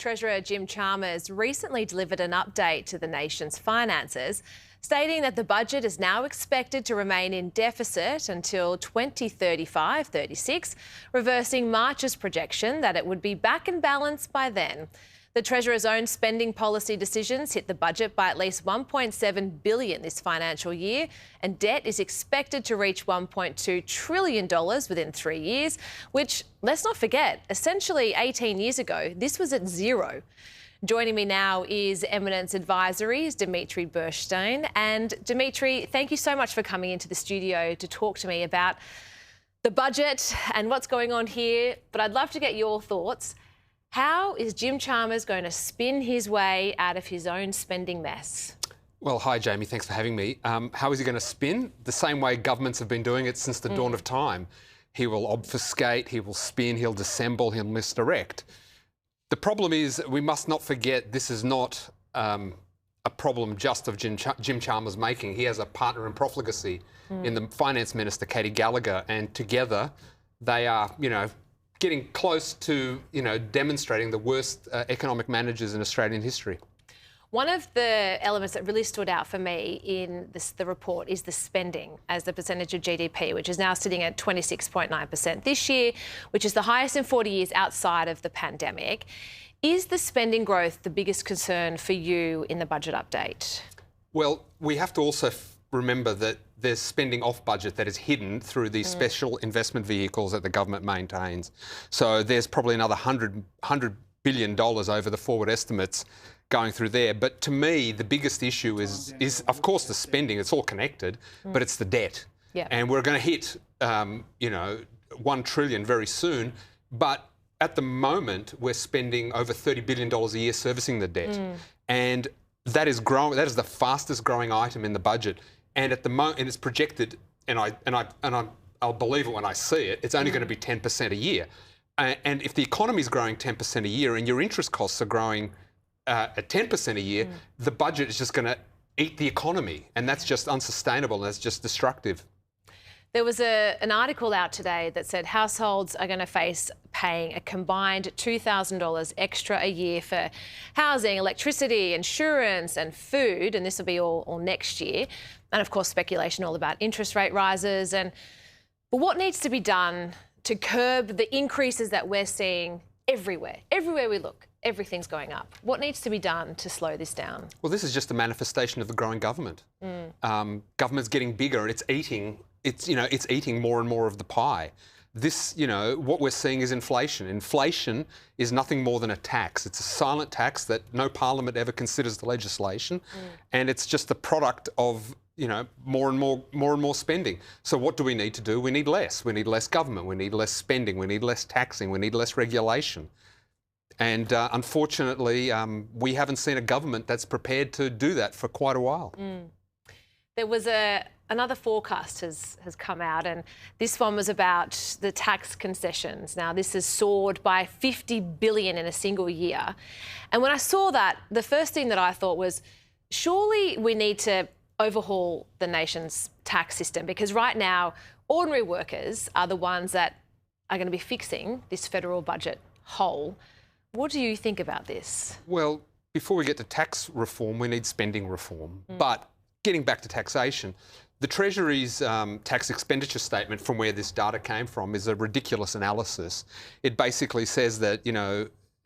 Treasurer Jim Chalmers recently delivered an update to the nation's finances, stating that the budget is now expected to remain in deficit until 2035-36, reversing March's projection that it would be back in balance by then. The Treasurer's own spending policy decisions hit the budget by at least $1.7 billion this financial year, and debt is expected to reach $1.2 trillion within 3 years, which, let's not forget, essentially 18 years ago, this was at zero. Joining me now is Eminence Advisory's Dimitri Burstein. And Dimitri, thank you so much for coming into the studio to talk to me about the budget and what's going on here. But I'd love to get your thoughts. How is Jim Chalmers going to spin his way out of his own spending mess? Well, hi, Jaimee. Thanks for having me. How is he going to spin? The same way governments have been doing it since the dawn of time. He will obfuscate, he will spin, he'll dissemble, he'll misdirect. The problem is we must not forget this is not a problem just of Jim Chalmers' making. He has a partner in profligacy in the Finance Minister, Katie Gallagher, and together they are, getting close to, demonstrating the worst economic managers in Australian history. One of the elements that really stood out for me in the report is the spending as the percentage of GDP, which is now sitting at 26.9% this year, which is the highest in 40 years outside of the pandemic. Is the spending growth the biggest concern for you in the budget update? Well, we have to also remember that there's spending off budget that is hidden through these special investment vehicles that the government maintains. So there's probably another $100 billion over the forward estimates going through there. But to me, the biggest issue is of course the spending. It's all connected, but it's the debt. Yep. And we're going to hit, $1 trillion very soon. But at the moment, we're spending over $30 billion a year servicing the debt. And that is growing. That is the fastest growing item in the budget. And at the moment, and it's projected, and I'll believe it when I see it, it's only going to be 10% a year. And if the economy is growing 10% a year and your interest costs are growing at 10% a year, the budget is just going to eat the economy. And that's just unsustainable and that's just destructive. There was an article out today that said households are going to face paying a combined $2,000 extra a year for housing, electricity, insurance and food, and this will be all next year. And, of course, speculation all about interest rate rises. But what needs to be done to curb the increases that we're seeing everywhere? Everywhere we look, everything's going up. What needs to be done to slow this down? Well, this is just a manifestation of the growing government. Government's getting bigger and it's eating more and more of the pie. This, what we're seeing is inflation. Inflation is nothing more than a tax. It's a silent tax that no parliament ever considers the legislation, and it's just the product of more and more spending. So what do we need to do? We need less. We need less government. We need less spending. We need less taxing. We need less regulation. And unfortunately, we haven't seen a government that's prepared to do that for quite a while. There was another forecast has come out, and this one was about the tax concessions. Now, this has soared by $50 billion in a single year. And when I saw that, the first thing that I thought was, surely we need to overhaul the nation's tax system, because right now, ordinary workers are the ones that are going to be fixing this federal budget hole. What do you think about this? Well, before we get to tax reform, we need spending reform. But getting back to taxation, the Treasury's tax expenditure statement, from where this data came from, is a ridiculous analysis. It basically says that,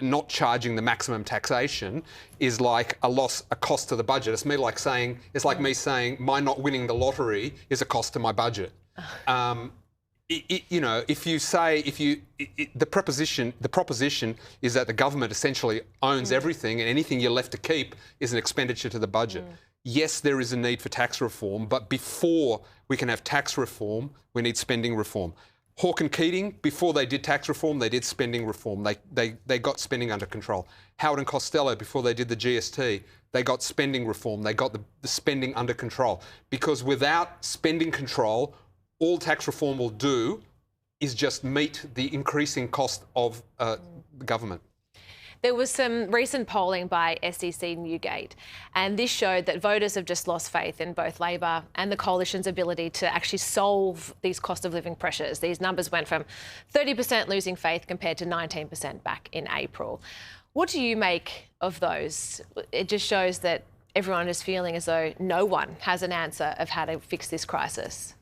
not charging the maximum taxation is like a cost to the budget. It's like me saying my not winning the lottery is a cost to my budget. The proposition is that the government essentially owns everything, and anything you're left to keep is an expenditure to the budget. Yes, there is a need for tax reform, but before we can have tax reform, we need spending reform. Hawke and Keating, before they did tax reform, they did spending reform. They got spending under control. Howard and Costello, before they did the GST, they got spending reform. They got the spending under control. Because without spending control, all tax reform will do is just meet the increasing cost of the government. There was some recent polling by SEC Newgate, and this showed that voters have just lost faith in both Labor and the Coalition's ability to actually solve these cost of living pressures. These numbers went from 30% losing faith compared to 19% back in April. What do you make of those? It just shows that everyone is feeling as though no one has an answer of how to fix this crisis.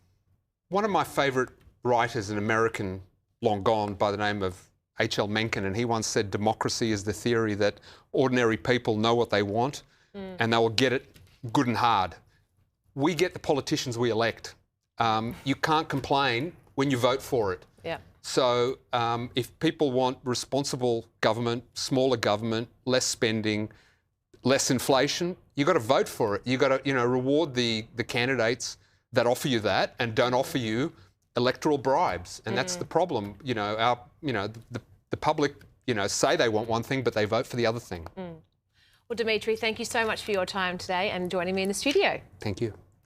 One of my favourite writers, an American long gone by the name of H.L. Mencken, and he once said democracy is the theory that ordinary people know what they want and they will get it good and hard. We get the politicians we elect. You can't complain when you vote for it. Yeah. So if people want responsible government, smaller government, less spending, less inflation, you've got to vote for it. You've got to, reward the candidates that offer you that and don't offer you electoral bribes. And that's the problem. The public, say they want one thing, but they vote for the other thing. Well, Dimitri, thank you so much for your time today and joining me in the studio. Thank you.